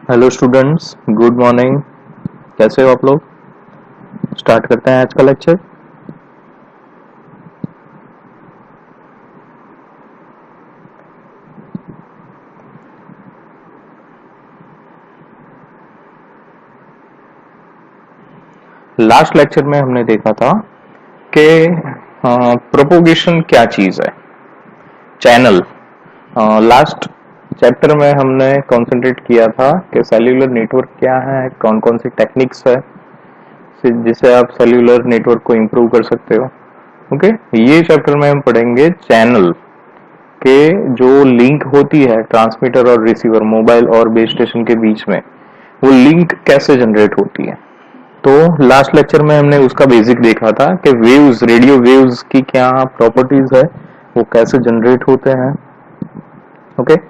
Hello students, good morning. कैसे हो आप लोग? स्टार्ट करते हैं आज का लेक्चर। लास्ट लेक्चर में हमने देखा था कि प्रोपोगेशन क्या चीज है, चैनल। लास्ट चैप्टर में हमने कंसंट्रेट किया था कि सेल्यूलर नेटवर्क क्या है, कौन कौन सी टेक्निक्स है जिससे आप सेल्यूलर नेटवर्क को इम्प्रूव कर सकते हो। ओके, ये चैप्टर में हम पढ़ेंगे चैनल के जो लिंक होती है ट्रांसमीटर और रिसीवर, मोबाइल और बेस स्टेशन के बीच में, वो लिंक कैसे जनरेट होती है। तो लास्ट लेक्चर में हमने उसका बेसिक देखा था कि वेव्स, रेडियो वेव्स की क्या प्रॉपर्टीज है, वो कैसे जनरेट होते हैं। ओके,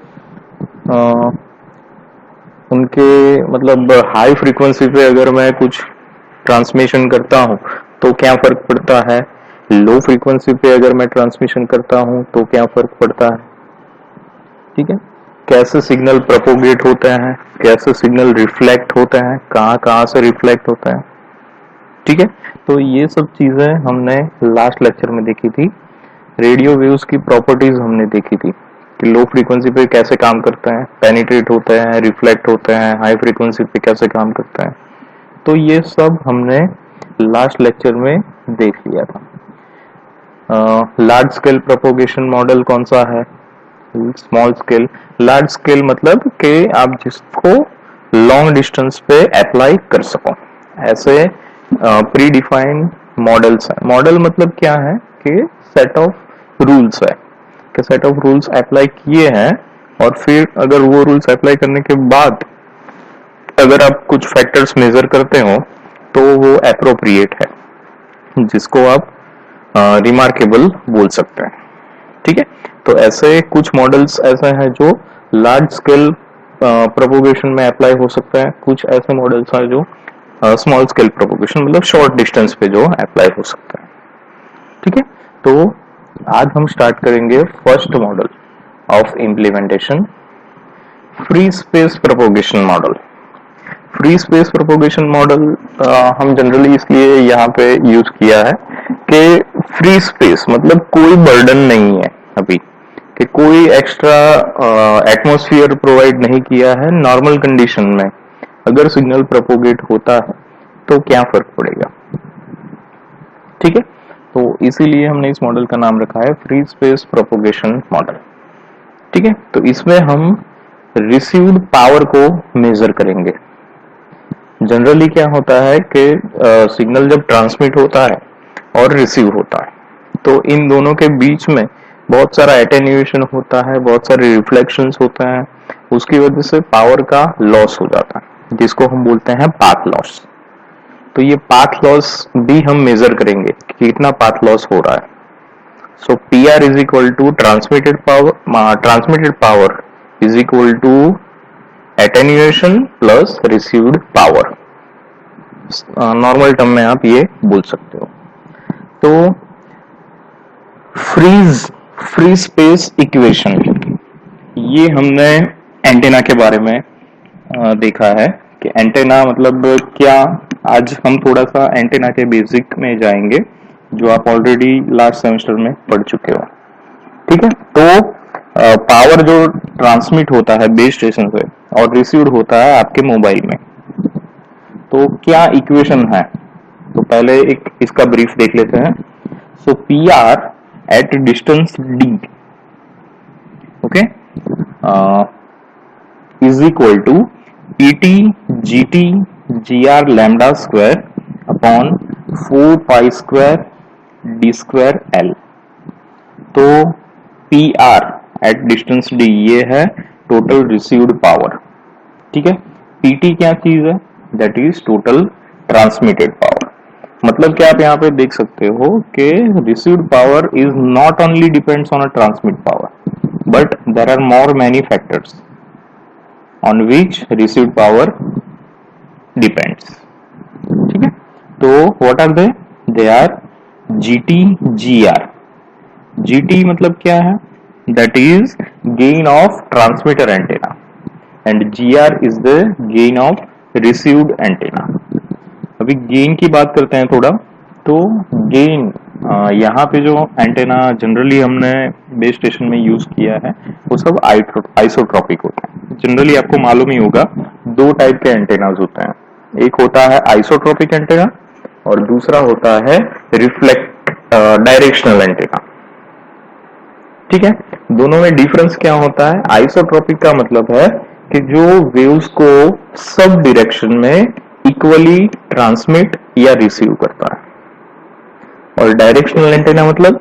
उनके मतलब हाई फ्रीक्वेंसी पे अगर मैं कुछ ट्रांसमिशन करता हूँ तो क्या फर्क पड़ता है, लो फ्रीक्वेंसी पे अगर मैं ट्रांसमिशन करता हूँ तो क्या फर्क पड़ता है। ठीक है, कैसे सिग्नल प्रोपोगेट होते हैं, कैसे सिग्नल रिफ्लेक्ट होते हैं, कहाँ कहाँ से रिफ्लेक्ट होते हैं। ठीक है, तो ये सब चीजें हमने लास्ट लेक्चर में देखी थी। रेडियो वेव्स की प्रॉपर्टीज हमने देखी थी कि लो फ्रीक्वेंसी पे कैसे काम करते हैं, पेनिट्रेट होते हैं, रिफ्लेक्ट होते हैं, हाई फ्रीक्वेंसी पे कैसे काम करते हैं। तो ये सब हमने लास्ट लेक्चर में देख लिया था। लार्ज स्केल प्रोपोगेशन मॉडल कौन सा है, स्मॉल स्केल। लार्ज स्केल मतलब कि आप जिसको लॉन्ग डिस्टेंस पे अप्लाई कर सको, ऐसे प्री डिफाइंड मॉडल्स है। मॉडल मतलब क्या है कि सेट ऑफ रूल्स है, कि सेट ऑफ रूल्स अप्लाई किए हैं और फिर अगर वो रूल्स अप्लाई करने के बाद अगर आप कुछ फैक्टर्स मेजर करते हो तो वो अप्रोप्रिएट है, जिसको आप रिमार्केबल बोल सकते हैं। ठीक है, तो ऐसे कुछ मॉडल्स ऐसे हैं जो लार्ज स्केल प्रोपोगेशन में अप्लाई हो सकते हैं, कुछ ऐसे मॉडल्स हैं जो स्मॉल स्केल प्रोपोगेशन मतलब शॉर्ट डिस्टेंस पे जो अप्लाई हो सकता है। ठीक है, तो आज हम स्टार्ट करेंगे first model of implementation, free space propagation model. Free space propagation model हम जनरली इसलिए यहाँ पे यूज किया है कि फ्री स्पेस मतलब कोई बर्डन नहीं है अभी, कि कोई एक्स्ट्रा एटमॉस्फेयर प्रोवाइड नहीं किया है। नॉर्मल कंडीशन में अगर सिग्नल प्रोपोगेट होता है तो क्या फर्क पड़ेगा। ठीक है, तो इसीलिए हमने इस मॉडल का नाम रखा है फ्री स्पेस प्रोपोगेशन मॉडल। ठीक है, तो इसमें हम रिसीव्ड पावर को मेजर करेंगे। जनरली क्या होता है कि सिग्नल जब ट्रांसमिट होता है और रिसीव होता है तो इन दोनों के बीच में बहुत सारा एटेन्यूएशन होता है, बहुत सारे रिफ्लेक्शंस होते हैं, उसकी वजह से पावर का लॉस हो जाता है, जिसको हम बोलते हैं पाथ लॉस। तो ये पाथ लॉस भी हम मेजर करेंगे कि कितना पाथ लॉस हो रहा है। So P R is equal to transmitted power is equal to attenuation plus received power. Normal term में आप ये बोल सकते हो। तो फ्री स्पेस इक्वेशन, ये हमने एंटेना के बारे में देखा है कि एंटेना मतलब क्या। आज हम थोड़ा सा एंटेना के बेसिक में जाएंगे जो आप ऑलरेडी लास्ट सेमेस्टर में पढ़ चुके हो। ठीक है, तो पावर जो ट्रांसमिट होता है बेस स्टेशन से और रिसीव्ड होता है आपके मोबाइल में, तो क्या इक्वेशन है। तो पहले एक इसका ब्रीफ देख लेते हैं। So P R at distance D, okay, is equal to PT GT G R lambda square upon 4 pi square D square L. तो P R at distance D ये है टोटल रिसीव्ड पावर। ठीक है, PT क्या चीज है, that is total transmitted power. मतलब कि आप यहाँ पे देख सकते हो कि received power is not only depends on a transmit power but there are more many factors on which received power depends. ठीक है, तो what are they are GT G R. GT मतलब क्या है, that is gain of transmitter antenna. And GR is the gain of received antenna. अभी gain की बात करते हैं थोड़ा। तो गेन यहाँ पे जो एंटेना जनरली हमने बेस स्टेशन में यूज किया है वो सब आइसोट्रॉपिक होते हैं। जनरली आपको मालूम ही होगा दो टाइप के एंटेनाज होते हैं, एक होता है आइसोट्रॉपिक एंटेना और दूसरा होता है रिफ्लेक्ट डायरेक्शनल एंटेना। ठीक है, दोनों में डिफरेंस क्या होता है? आइसोट्रॉपिक का मतलब है कि जो वेव्स को सब डायरेक्शन में इक्वली ट्रांसमिट या रिसीव करता है, और डायरेक्शनल एंटेना मतलब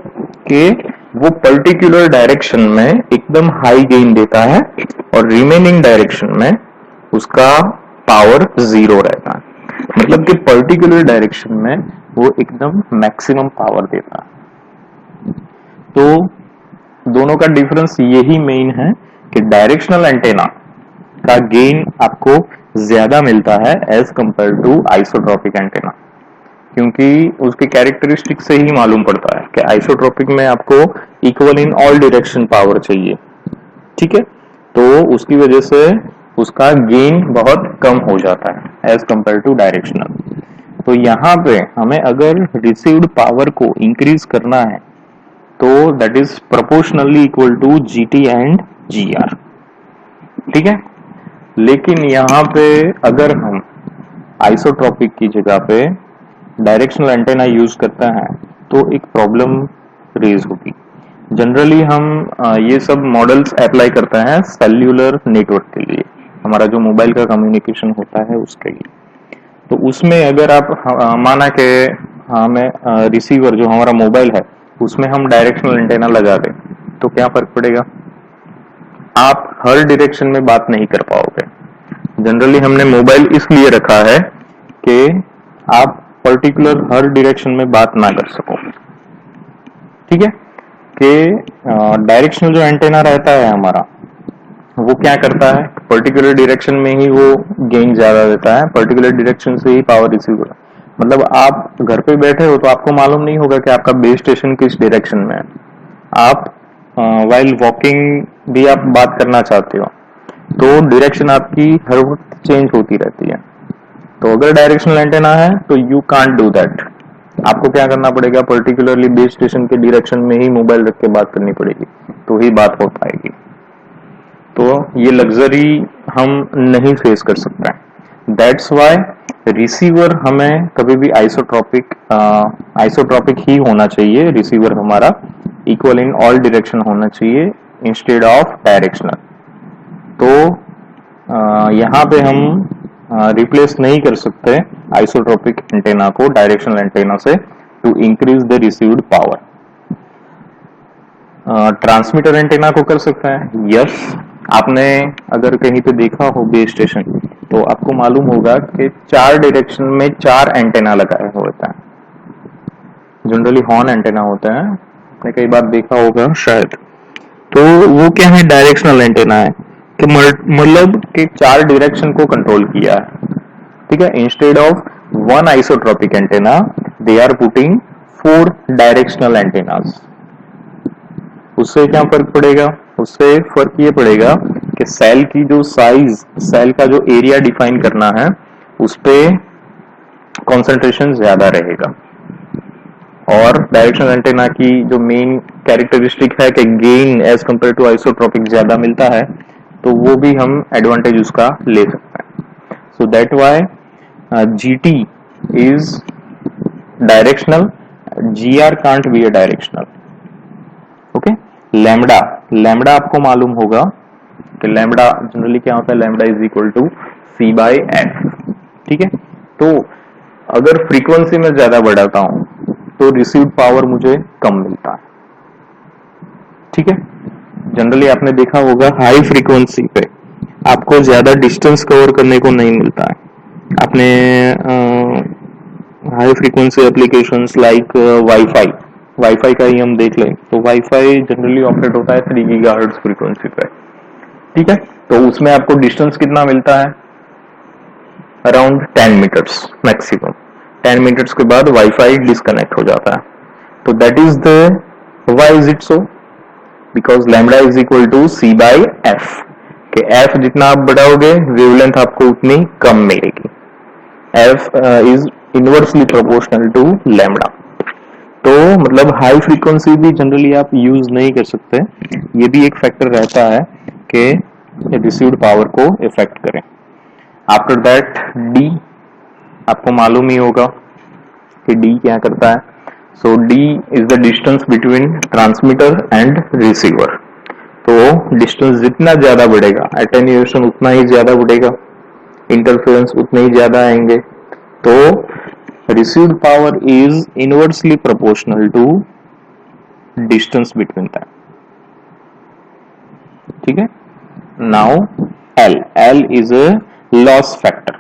कि वो पर्टिकुलर डायरेक्शन में एकदम हाई गेन देता है और रिमेनिंग डायरेक्शन में उसका पावर जीरो रहता है। मतलब कि पर्टिकुलर डायरेक्शन में वो एकदम मैक्सिमम पावर देता है। तो दोनों का डिफरेंस यही मेन है कि डायरेक्शनल एंटेना का गेन आपको ज्यादा मिलता है as compare to isotropic antenna, क्योंकि उसके कैरेक्टरिस्टिक से ही मालूम पड़ता है कि आइसोट्रॉपिक में आपको equal in all direction power चाहिए। ठीक है, तो उसकी वजह से उसका गेन बहुत कम हो जाता है एज कंपेयर टू डायरेक्शनल। तो यहाँ पे हमें अगर रिसीव्ड पावर को इंक्रीज करना है तो that is proportionally equal to GT and GR। ठीक है, लेकिन यहाँ पे अगर हम आइसोट्रॉपिक की जगह पे डायरेक्शनल एंटेना यूज करते हैं तो एक प्रॉब्लम रेज होगी। जनरली हम ये सब मॉडल्स अप्लाई करते हैं सेल्यूलर नेटवर्क के लिए, हमारा जो मोबाइल का कम्युनिकेशन होता है उसके लिए। तो उसमें अगर आप माना कि हमें रिसीवर जो हमारा मोबाइल है उसमें हम डायरेक्शनल एंटेना लगा दें तो क्या फर्क पड़ेगा? आप हर डायरेक्शन में बात नहीं कर पाओगे। जनरली हमने मोबाइल इसलिए रखा है कि आप पर्टिकुलर हर डायरेक्शन में बात ना कर सको। ठीक है, कि डायरेक्शनल जो एंटेना रहता है हमारा वो क्या करता है, पर्टिकुलर डायरेक्शन में ही वो गेन ज्यादा देता है, पर्टिकुलर डायरेक्शन से ही पावर रिसीव होता है। मतलब आप घर पे बैठे हो तो आपको मालूम नहीं होगा कि आपका बेस स्टेशन किस डायरेक्शन में है। आप वाइल वॉकिंग भी आप बात करना चाहते हो तो डायरेक्शन आपकी हर वक्त चेंज होती रहती है। तो अगर डायरेक्शनल एंटेना है तो यू कांट डू दैट। आपको क्या करना पड़ेगा, पर्टिकुलरली बेस स्टेशन के डायरेक्शन में ही मोबाइल रख के बात करनी पड़ेगी तो ही बात हो पाएगी। तो ये लग्जरी हम नहीं फेस कर सकते हैं। दैट्स वाई रिसीवर हमें कभी भी आइसोट्रॉपिक ही होना चाहिए। रिसीवर हमारा इक्वल इन ऑल डायरेक्शन होना चाहिए इंस्टेड ऑफ डायरेक्शनल। तो यहाँ पे हम रिप्लेस नहीं कर सकते आइसोट्रॉपिक एंटेना को डायरेक्शनल एंटेना से to increase the received power. Transmitter antenna को कर सकते हैं, यस। आपने अगर कहीं पे देखा हो बेस स्टेशन तो आपको मालूम होगा कि 4 डायरेक्शन में 4 एंटेना लगाए हुए होते हैं। जनरली हॉर्न एंटेना होते हैं, आपने कई बार देखा होगा शायद। तो वो क्या है, डायरेक्शनल एंटेना है कि मतलब कि 4 डायरेक्शन को कंट्रोल किया है। ठीक है, instead of 1 isotropic antenna they are putting 4 directional antennas. उससे क्या फर्क पड़ेगा? उससे फर्क ये पड़ेगा कि सेल की जो साइज, सेल का जो एरिया डिफाइन करना है उस पे कंसंट्रेशन ज्यादा रहेगा। और डायरेक्शनल एंटेना की जो मेन कैरेक्टरिस्टिक है कि gain as compare to isotropic ज्यादा मिलता है, तो वो भी हम एडवांटेज उसका ले सकते हैं। So that why GT is directional, GR can't be a directional. Okay, lambda आपको मालूम होगा कि लैम्डा जनरली क्या होता है, lambda is equal to C/F। ठीक है, तो अगर फ्रीक्वेंसी में ज्यादा बढ़ाता हूं तो रिसीव्ड पावर मुझे कम मिलता है। ठीक है, जनरली आपने देखा होगा हाई फ्रीक्वेंसी पे आपको ज्यादा डिस्टेंस कवर करने को नहीं मिलता है। आपने high frequency applications like wifi का ही हम देख लें तो वाईफाई जनरली ऑपरेट होता है 3 गीगाहर्ट्ज फ्रीक्वेंसी पे। ठीक है, तो उसमें आपको डिस्टेंस कितना मिलता है, अराउंड 10 मीटर्स मैक्सिमम। 10 मीटर्स के बाद वाईफाई डिस्कनेक्ट हो जाता है। तो that is why is it so, because lambda is equal to C/F। कि एफ जितना आप बढ़ाओगे वेवलेंथ आपको उतनी कम मिलेगी। F is inversely proportional to lambda. तो मतलब हाई फ्रीक्वेंसी भी जनरली आप यूज नहीं कर सकते, ये भी एक फैक्टर रहता है कि रिसीव्ड पावर को इफेक्ट करें। आफ्टर दैट डी, आपको मालूम ही होगा कि डी क्या करता है। So D is the distance between transmitter and receiver. तो डिस्टेंस जितना ज्यादा बढ़ेगा एटेन्यूएशन उतना ही ज्यादा बढ़ेगा, इंटरफेरेंस उतने ही ज्यादा आएंगे। तो received power is inversely proportional to distance between them। ठीक है। now L is a loss factor,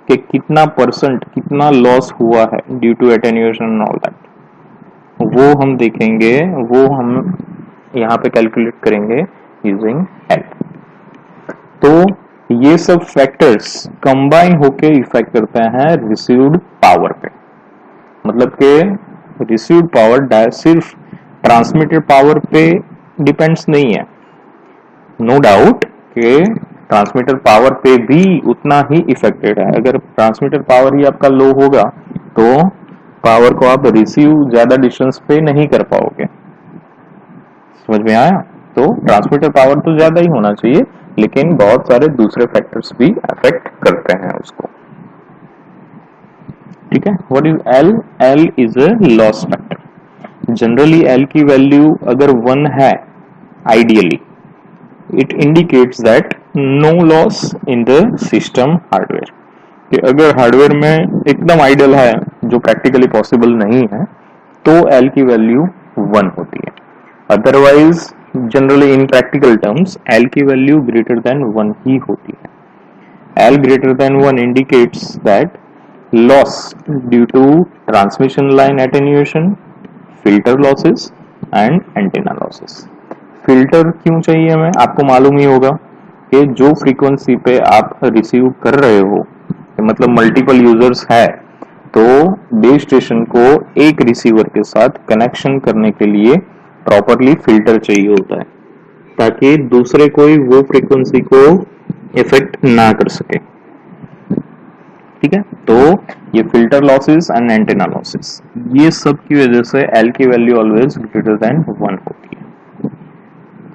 कि कितना परसेंट कितना लॉस हुआ है due to attenuation and all that, वो हम देखेंगे, वो हम यहाँ पे कैलकुलेट करेंगे यूजिंग L। तो ये सब फैक्टर्स कंबाइन होके इफेक्ट करते हैं रिसीव्ड पावर पे। मतलब कि रिसीव्ड पावर सिर्फ ट्रांसमिटेड पावर पे डिपेंड्स नहीं है। नो डाउट कि ट्रांसमिटर पावर पे भी उतना ही इफेक्टेड है। अगर ट्रांसमिटर पावर ही आपका लो होगा तो पावर को आप रिसीव ज्यादा डिस्टेंस पे नहीं कर पाओगे। समझ में आया? तो ट्रांसमिटर पावर तो ज्यादा ही होना चाहिए, लेकिन बहुत सारे दूसरे फैक्टर्स भी अफेक्ट करते हैं उसको। ठीक है। What is L? L is a loss factor. Generally L की वैल्यू अगर 1 है, ideally it indicates that no loss in the system hardware. कि अगर हार्डवेयर में एकदम आइडियल है, जो प्रैक्टिकली पॉसिबल नहीं है, तो एल की वैल्यू 1 होती है। Otherwise generally in practical terms L की वैल्यू ग्रेटर देन 1 ही होती है। L greater than 1 indicates that loss due to transmission line attenuation, filter losses and antenna losses. Filter क्यों चाहिए हमें? आपको मालूम ही होगा कि जो फ्रीक्वेंसी पे आप रिसीव कर रहे हो, मतलब मल्टीपल यूजर्स है, तो बेस स्टेशन को एक रिसीवर के साथ कनेक्शन करने के लिए प्रॉपरली फिल्टर चाहिए होता है, ताकि दूसरे कोई वो फ्रीक्वेंसी को इफेक्ट ना कर सके। ठीक है। तो ये filter losses and antenna losses, ये सब की वजह से एल की वैल्यू ऑलवेज ग्रेटर देन 1 होती है।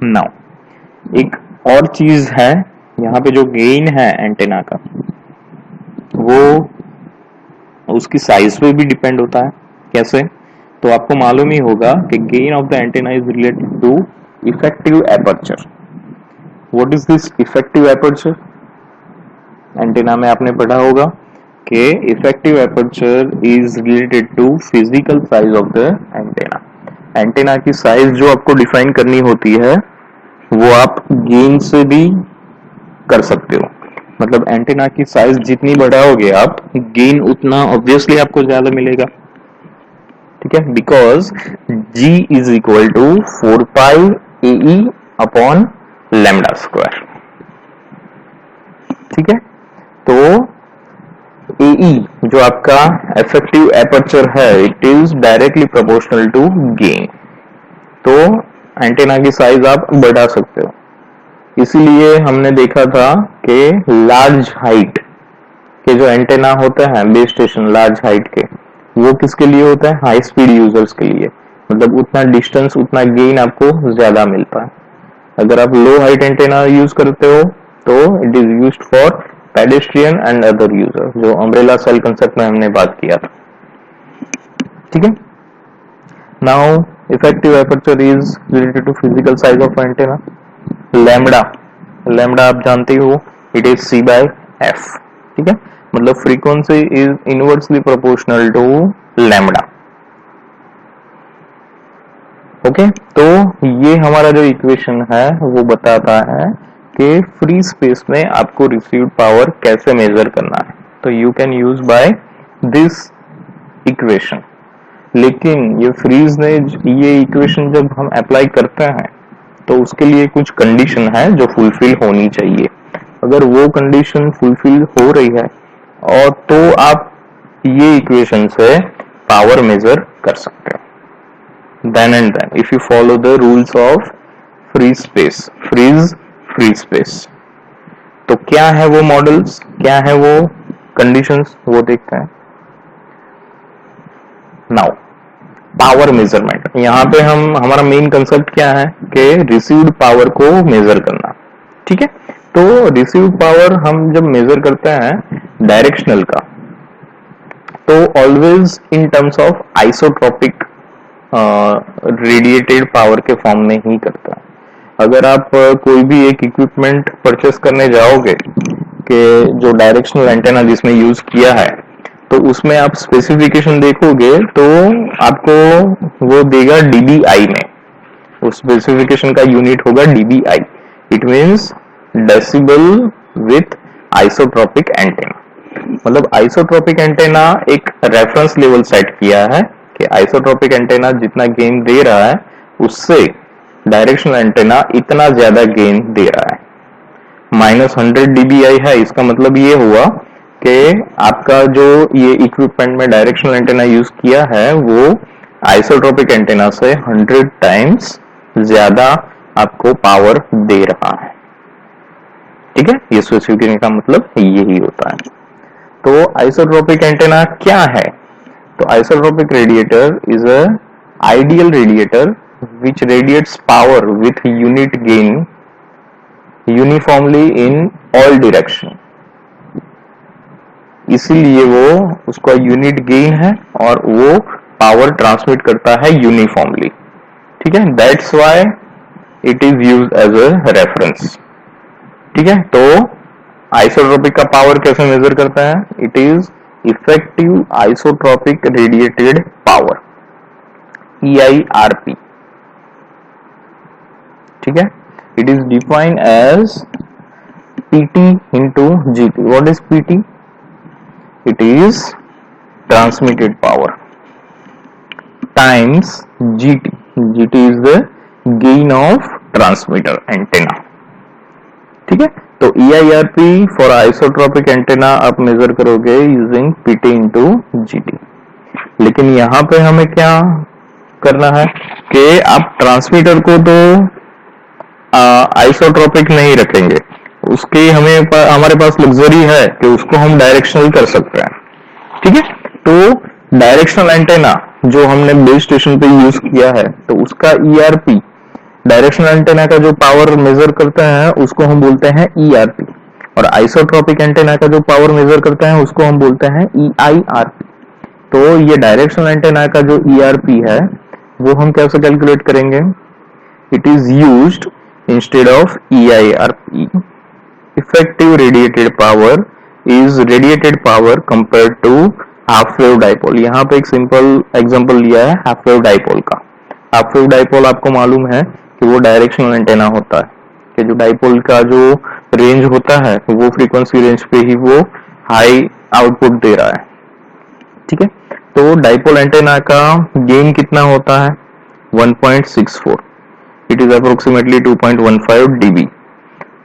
नाउ एक और चीज है, यहाँ पे जो गेन है एंटेना का, वो उसकी साइज पे भी डिपेंड होता है। कैसे? तो आपको मालूम ही होगा कि gain of the antenna is related to effective aperture. What is this effective aperture? Antenna में आपने पढ़ा होगा कि effective aperture is related to physical size of the antenna. Antenna की साइज जो आपको डिफाइन करनी होती है, वो आप गेन से भी कर सकते हो। मतलब एंटेना की साइज जितनी बढ़ाओगे आप, गेन उतना ऑब्वियसली आपको ज्यादा मिलेगा। ठीक है। Because G is equal to 4 pi AE upon lambda square. ठीक है। तो AE जो आपका इफेक्टिव एपर्चर है, it is directly proportional to gain. तो एंटेना की साइज आप बढ़ा सकते हो। इसीलिए हमने देखा था कि लार्ज हाइट के जो एंटेना होते हैं बेस स्टेशन लार्ज हाइट के, वो किसके लिए होता है? हाई स्पीड यूजर्स के लिए। मतलब उतना डिस्टेंस उतना गेन आपको ज्यादा मिलता है। अगर आप लो हाइट एंटेना यूज करते हो तो it is used for pedestrian and other user, जो अम्ब्रेला सेल कंसेप्ट में हमने बात किया था। ठीक है। Now effective aperture is related to physical size of antenna. Lambda, lambda आप जानते हो, it is C by F। ठीक है। मतलब frequency is inversely proportional to lambda. Okay. तो ये हमारा जो इक्वेशन है वो बताता है कि फ्री स्पेस में आपको रिसीव्ड पावर कैसे मेजर करना है। तो you can use by this equation. लेकिन ये फ्रीज ने ये इक्वेशन जब हम अप्लाई करते हैं तो उसके लिए कुछ कंडीशन है जो फुलफिल होनी चाहिए। अगर वो कंडीशन फुलफिल हो रही है और तो आप ये इक्वेशन से पावर मेजर कर सकते हो। Then and then if you follow the rules of free space, freeze free space. तो क्या है वो मॉडल्स, क्या है वो कंडीशंस, वो देखते हैं। नाउ पावर मेजरमेंट, यहाँ पे हमारा मेन कंसेप्ट क्या है कि रिसीव्ड पावर को मेजर करना। ठीक है, तो रिसीव्ड पावर हम जब मेजर करते हैं डायरेक्शनल का, तो always in terms of isotropic radiated power के फॉर्म में ही करता है। अगर आप कोई भी एक इक्विपमेंट परचेस करने जाओगे कि जो डायरेक्शनल एंटेना जिसमें यूज किया है, तो उसमें आप स्पेसिफिकेशन देखोगे तो आपको वो देगा डीबीआई में, उस स्पेसिफिकेशन का यूनिट होगा DBI. It means decibel with isotropic antenna. मतलब आइसोट्रोपिक एंटेना एक रेफरेंस लेवल सेट किया है कि आइसोट्रोपिक एंटेना जितना गेन दे रहा है उससे डायरेक्शनल एंटेना इतना ज्यादा गेन दे रहा है। -100 dBi है, इसका मतलब ये हुआ कि आपका जो ये इक्विपमेंट में डायरेक्शनल एंटेना यूज किया है वो आइसोट्रोपिक एंटेना से 100 टाइम्स ज्यादा आपको पावर दे रहा है। ठीक है, ये स्पेसिफिकेशन का मतलब यही होता है। तो आइसोट्रोपिक एंटेना क्या है? तो isotropic radiator is a ideal radiator which radiates power with unit gain uniformly in all direction। इसीलिए वो उसका यूनिट गेन है और वो पावर ट्रांसमिट करता है यूनिफॉर्मली। ठीक है, that's why it is used as a reference. ठीक है, तो आइसोट्रोपिक का पावर कैसे मेजर करता है? It is effective isotropic radiated power, EIRP। ठीक है, it is defined as PT into GT। What is PT? It is transmitted power times GT। GT is the gain of transmitter antenna. ठीक है, तो EIRP for isotropic antenna आप measure करोगे using PT into GT। लेकिन यहां पे हमें क्या करना है कि आप ट्रांसमीटर को तो आइसोट्रोपिक नहीं रखेंगे, उसकी हमारे पास लग्जरी है कि उसको हम डायरेक्शनल कर सकते हैं। ठीक है, तो डायरेक्शनल एंटेना जो हमने बेस स्टेशन पे यूज किया है, तो उसका ERP, डायरेक्शनल एंटेना का जो पावर मेजर करते हैं उसको हम बोलते हैं ERP, और आइसोट्रोपिक एंटेना का जो पावर मेजर करते हैं उसको हम बोलते हैं EIRP। तो ये डायरेक्शनल एंटेना का जो ERP है वो हम कैसे कैलकुलेट करेंगे? It is used instead of EIRP, effective radiated power is radiated power compared to half wave dipole। यहाँ पे एक सिंपल एग्जांपल लिया है हाफ वेव डाइपोल का। हाफ वेव डाइपोल आपको मालूम है कि वो डायरेक्शनल एंटेना होता है कि जो डाइपोल का जो रेंज होता है वो फ्रीक्वेंसी रेंज पे ही वो हाई आउटपुट दे रहा है। ठीक है, तो डाइपोल एंटेना का गेन कितना होता है? 1.64। It is approximately 2.15 dB।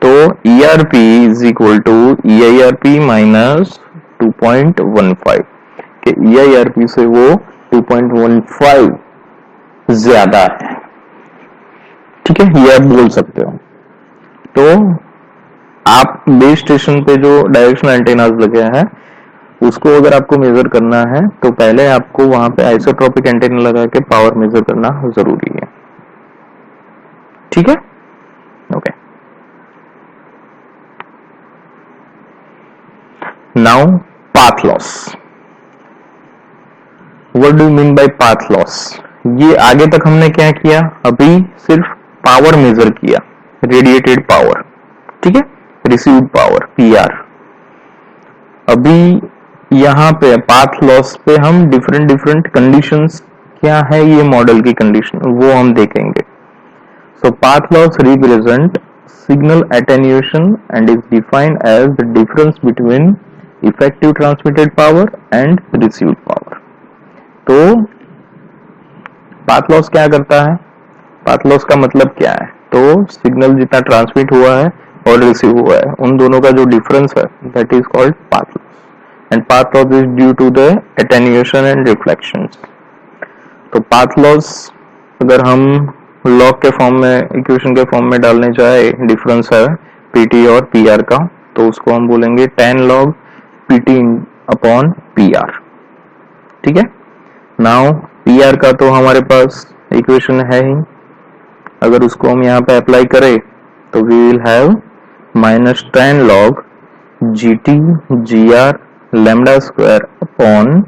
तो ERP is equal to EIRP minus 2.15 के EIRP से वो 2.15 ज्यादा है। ठीक है, ये आप बोल सकते हो। तो आप बेस स्टेशन पे जो डायरेक्शनल एंटेनास लगे हैं उसको अगर आपको मेजर करना है तो पहले आपको वहां पे आइसोट्रोपिक एंटेना लगा के पावर मेजर करना जरूरी है। ठीक है, okay. Now path loss. What do you mean by path loss? ये आगे तक हमने क्या किया? अभी सिर्फ पावर मेजर किया, रेडिएटेड पावर। ठीक है, रिसीव्ड पावर PR। अभी यहां पे पाथ लॉस पे हम डिफरेंट कंडीशंस क्या है ये मॉडल की कंडीशन वो हम देखेंगे। So path loss represent signal attenuation and is defined as the difference between effective transmitted power and received power। तो path loss क्या करता है? path loss का मतलब क्या है? तो सिग्नल जितना ट्रांसमिट हुआ है और रिसीव हुआ है उन दोनों का जो डिफरेंस है that is called path loss and path loss is due to the attenuation and reflections। तो path loss अगर हम लॉग के फॉर्म में, इक्वेशन के फॉर्म में डालने जाए, डिफरेंस है पीटी और पीआर का, तो उसको हम बोलेंगे 10 log पीटी अपॉन पीआर। ठीक है, नाउ पीआर का तो हमारे पास इक्वेशन है ही, अगर उसको हम यहाँ पे अप्लाई करें तो we will have -10 log GT GR lambda square upon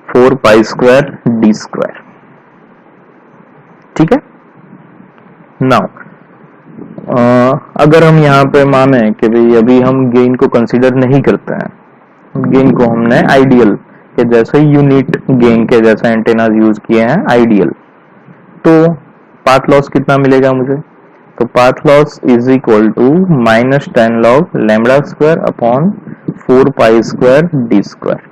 4 pi square D square. ठीक है, नाउ अगर हम यहाँ पे माने कि भाई अभी हम गेन को कंसीडर नहीं करते हैं, गेन को हमने आइडियल के जैसे यूनिट गेन के जैसे एंटेनाज यूज किए हैं आइडियल, तो पाथ लॉस कितना मिलेगा मुझे? तो path loss is equal to -10 log lambda square upon 4 pi square D square.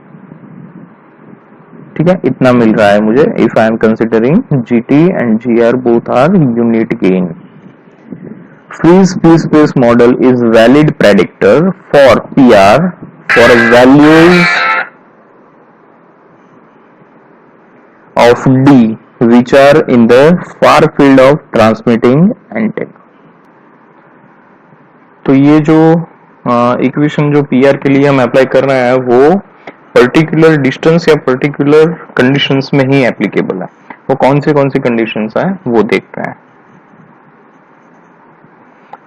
ठीक है, इतना मिल रहा है मुझे if I am considering GT and GR both are unit gain. Freeze free space model is valid predictor for PR for values of D which are in the far field of transmitting antenna। तो ये जो equation जो PR के लिए हम apply कर रहे हैं वो पर्टिकुलर डिस्टेंस या पर्टिकुलर कंडीशंस में ही एप्लीकेबल है। वो कौन सी कंडीशंस हैं वो देखते हैं।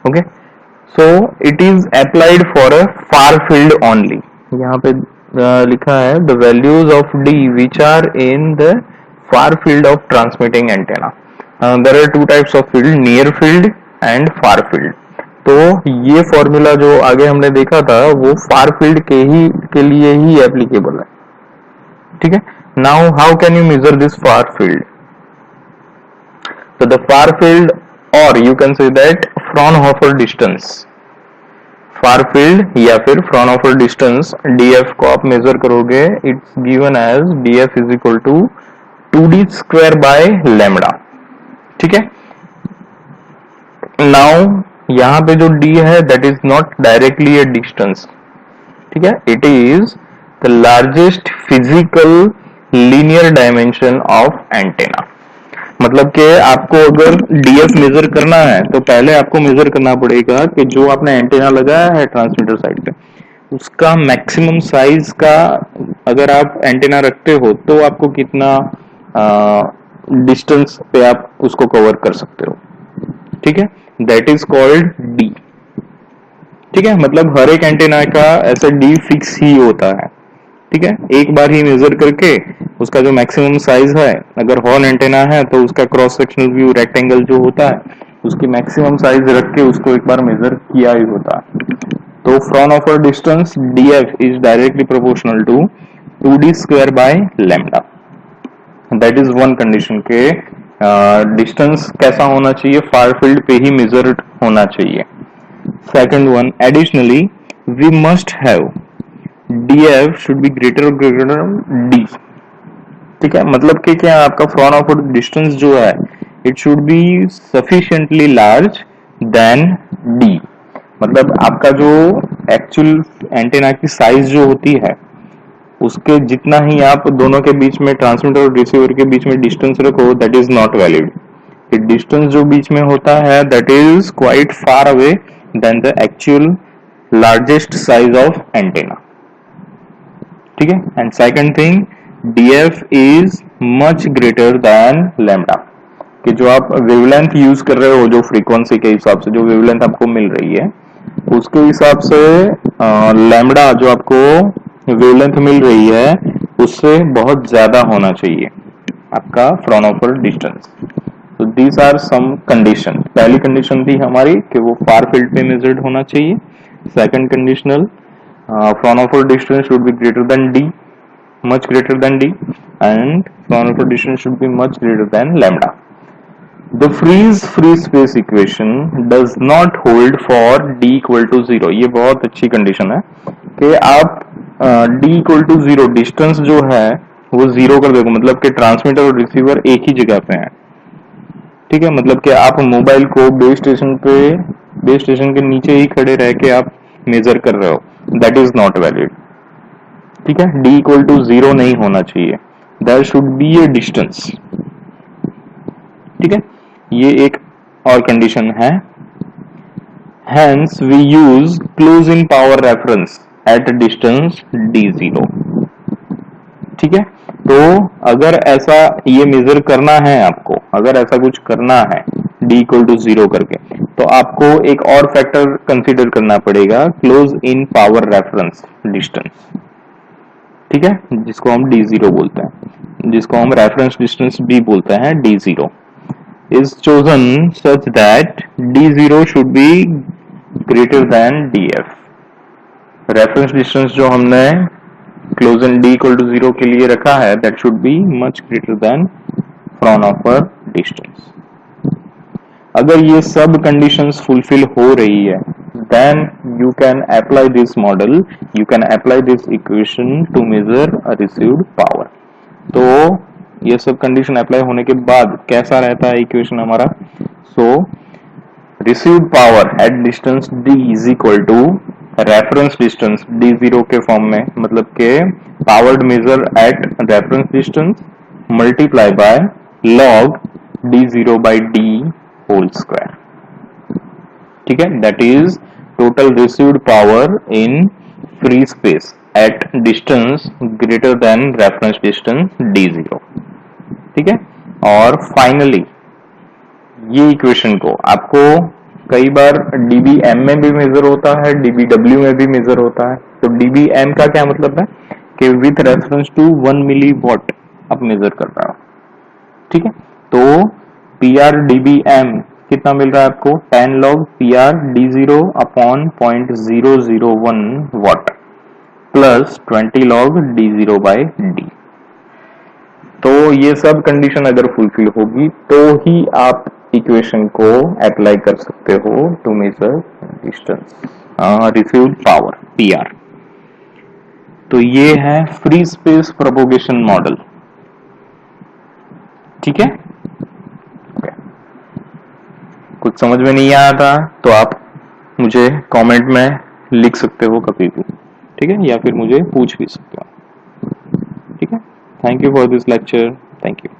Okay, so it is applied for a far field only. यहाँ पे लिखा है the values of D which are in the far field of transmitting antenna. There are two types of field, near field and far field. तो ये formula जो आगे हमने देखा था वो फार फील्ड के लिए ही एप्लीकेबल है। ठीक है, now how can you measure this far field? तो द फार फील्ड और you can say that Fraunhofer distance, far field या फिर फ्रॉनहोफर डिस्टेंस डीएफ को आप मेजर करोगे, it's given as DF is equal to 2d square by lambda. ठीक है, now यहां पे जो d है that is not directly a distance. ठीक है, it is the largest physical linear dimension of antenna. मतलब कि आपको अगर डीएफ मेजर करना है तो पहले आपको मेजर करना पड़ेगा कि जो आपने एंटेना लगाया है ट्रांसमीटर साइड पे उसका मैक्सिमम साइज का अगर आप एंटेना रखते हो तो आपको कितना डिस्टेंस पे आप उसको कवर कर सकते हो। ठीक है, दैट इज कॉल्ड डी। ठीक है, मतलब हर एक एंटेना का ऐसा डी फिक्स ही होता है। ठीक है, एक बार ही मेजर करके उसका जो मैक्सिमम साइज है, अगर हॉर्न एंटेना है तो उसका क्रॉस सेक्शनल व्यू रेक्टेंगल जो होता है उसकी मैक्सिमम साइज रख के उसको एक बार मेजर किया ही होता है। तो Fraunhofer distance DF is directly proportional to 2d square by lambda. That is one condition के डिस्टेंस कैसा होना चाहिए, फार फील्ड पे ही मेजर्ड होना चाहिए। Second one, additionally we must have DF should be greater than D। ठीक है, मतलब कि क्या आपका फ्रॉनहोफर डिस्टेंस जो है it should be sufficiently large than D। मतलब आपका जो एक्चुअल एंटेना की साइज जो होती है उसके जितना ही आप दोनों के बीच में, ट्रांसमीटर और रिसीवर के बीच में डिस्टेंस रखो that is not valid. Distance जो बीच में होता है that is quite far away than the actual largest size of antenna. ठीक है, and second thing DF is much greater than lambda, कि जो आप वेवलेंथ यूज कर रहे हो, जो फ्रीक्वेंसी के हिसाब से जो वेवलेंथ आपको मिल रही है उसके हिसाब से लैम्डा जो आपको वेवलेंथ मिल रही है उससे बहुत ज्यादा होना चाहिए आपका फ्रॉनहोफर डिस्टेंस। तो दीज आर सम कंडीशन। पहली कंडीशन थी हमारी कि वो फार फील्ड पे मेजर्ड होना चाहिए। Second conditional, Fraunhofer distance should be greater than D, much greater than D, and Fraunhofer distance should be much greater than lambda. The freeze free space equation does not hold for D equal to 0। ये बहुत अच्छी condition है कि आप D equal to 0 distance जो है वो 0 कर दोगे, मतलब कि ट्रांसमीटर और रिसीवर एक ही जगह पे हैं। ठीक है, मतलब कि आप मोबाइल को बेस स्टेशन के नीचे ही खड़े रह के आप मेजर कर रहे हो, दैट इज नॉट वैलिड। ठीक है, D इक्वल टू 0 नहीं होना चाहिए, there should be a distance. ठीक है, ये एक और कंडीशन है। Hence we use close in power reference at distance d0। ठीक है, तो अगर ऐसा ये मेजर करना है आपको, अगर ऐसा कुछ करना है d इक्वल टू 0 करके, तो आपको एक और फैक्टर कंसीडर करना पड़ेगा, close in power reference distance. ठीक है, जिसको हम d0 बोलते हैं, जिसको हम रेफरेंस डिस्टेंस भी बोलते हैं, d0 is chosen such that d0 should be greater than df। Reference distance जो हमने close in d equal to 0 के लिए रखा है, that should be much greater than Fraunhofer distance. अगर ये सब कंडीशंस फुलफिल हो रही है, then you can apply this model, you can apply this equation to measure a received power। तो ये सब कंडीशन अप्लाई होने के बाद कैसा रहता है इक्वेशन हमारा? So received power at distance d is equal to reference distance d0 के फॉर्म में, मतलब के powered measure at reference distance multiply by log d0 by d whole square. ठीक है, that is total received power in free space at distance greater than reference distance d0। ठीक है, और finally ये इक्वेशन को आपको कई बार dBm में भी मेजर होता है, dBw में भी मेजर होता है। तो dBm का क्या मतलब है कि with reference to 1 milliwatt आप मेजर कर रहे हो। ठीक है, तो PR dBm कितना मिल रहा है आपको? 10 log PR d0 upon 0.001 what plus 20 log d0 by d। तो ये सब कंडीशन अगर फुलफिल होगी तो ही आप इक्वेशन को अप्लाई कर सकते हो to measure distance received power PR। तो ये है फ्री स्पेस प्रोपोगेशन मॉडल। ठीक है, कुछ समझ में नहीं आया था तो आप मुझे कमेंट में लिख सकते हो कभी भी। ठीक है, या फिर मुझे पूछ भी सकते हो। ठीक है, thank you for this lecture, thank you.